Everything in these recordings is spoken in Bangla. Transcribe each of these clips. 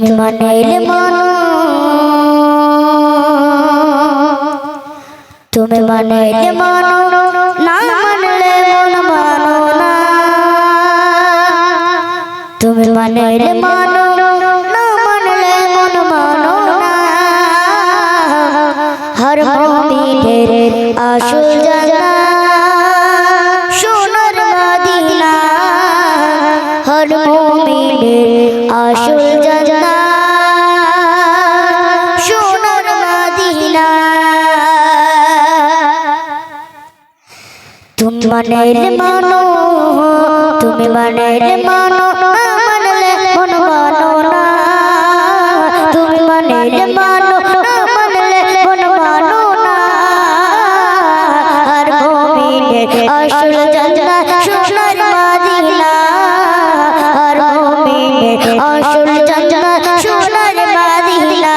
তুমি মানাইলে মানো, তুমি মানাইলে মানো, না মানলে মন মানো না। তুমি মানাইলে মানো, না মানলে মন মানো না। হর মুমিনের আসল জানা সোনার মদিনা, হর মুমিনের আসল জানা সোনার মদিনা। তুমি মানাইলে মানো, তুমি মানাইলে মানো, না মানলে মন মানো না। তুমি মানাইলে মানো, না মানলে মন মানো না। আর মুমিনের আসল জান্নাত সোনার মদিনা, আর মুমিনের আসল জান্নাত সোনার মদিনা।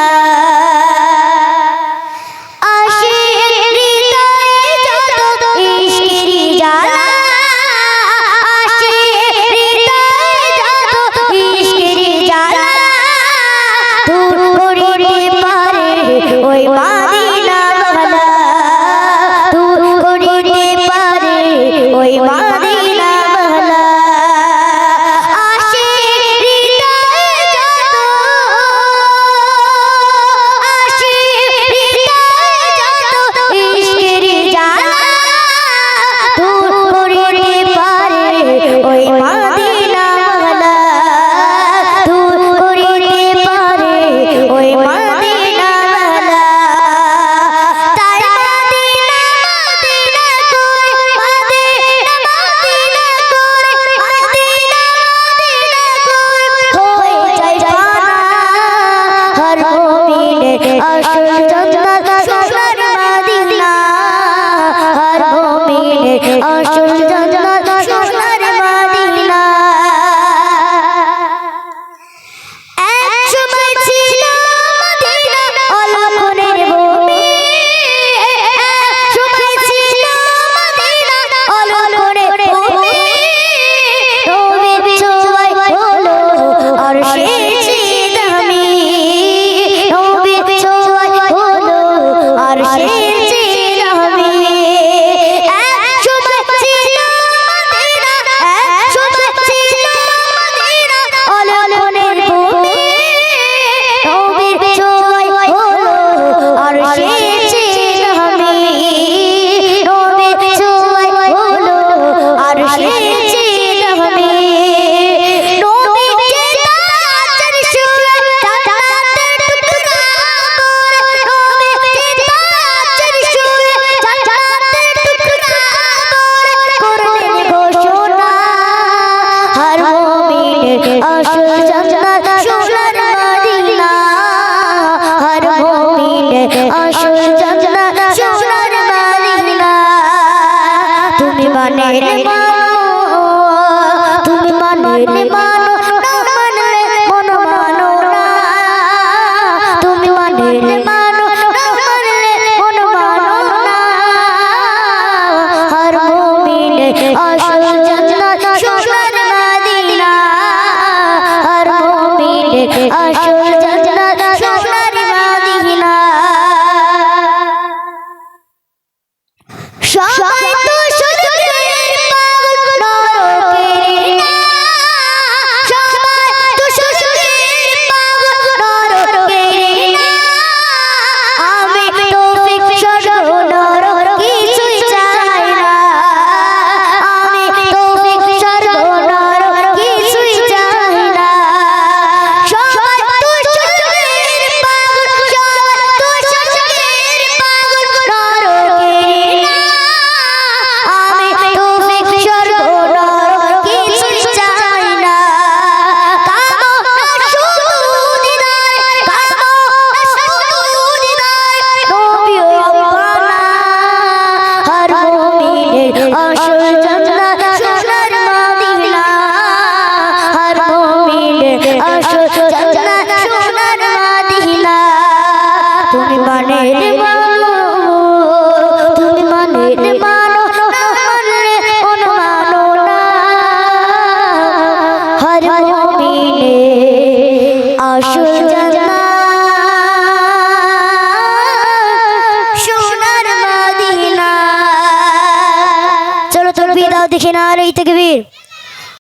আসল জান্নাত সোনার মদিনা, হর মুমিনের আসল জান্নাত সোনার মদিনা। এক সময় ছিল মদিনা অলক্ষণের ভূমি, এক সময় ছিল মদিনা অলক্ষণের ভূমি। নবীর ছোঁয়ায় হলো আরশের চেয়ে দামি, নবীর ছোঁয়ায় হলো আরশের চেয়ে দামি। এক সময় ছিল মদিনা, এক সময় ছিল মদিনা অলক্ষণের ভূমি। নবীর ছোঁয়ায় হলো আরশের চেয়ে দামি, নবীর ছোঁয়ায় হলো আরশের চেয়ে দামি। আসল জান্নাত সোনার মদিনা, হর মুমিনের আসল জান্নাত সোনার মদিনা। তুমি মানাইলে মানো, তুমি মানাইলে মানো, না মানলে মন মানো না। তুমি মানাইলে মানো, না মানলে মন মানো না। হর মুমিনের আসল জান্নাত সোনার মদিনা, হর মুমিনের আসল জান্নাত সোনার মদিনা। সবাই তো শ্বশুরের পাগল নরকের না, সবাই তো শ্বশুরের পাগল নরকের না। আমি তৌফিক স্বর্গ নরক কিছুই চাই না, আমি তৌফিক স্বর্গ নরক কিছুই চাই না। সবাই তো শ্বশুরের পাগল, সবাই তো শ্বশুরের পাগল নরকের না। আমি তৌফিক স্বর্গ নরক কিছুই চাই না। কামো না শুধু দিদার, কামো না শুধু দিদার নবীও আপানা। হর মুমিনের আসল জান্নাত সোনার মদিনা, হর মুমিনের আসল জান্নাত সোনার মদিনা। তুমি মানাইলে মানো, তুমি মানাইলে মানো, না মানলে মন মানো না। হর মুমিনের আসল জান্নাত সোনার মদিনা। চলো তোর বিদাও দেখে না, আর এই তাকবীর।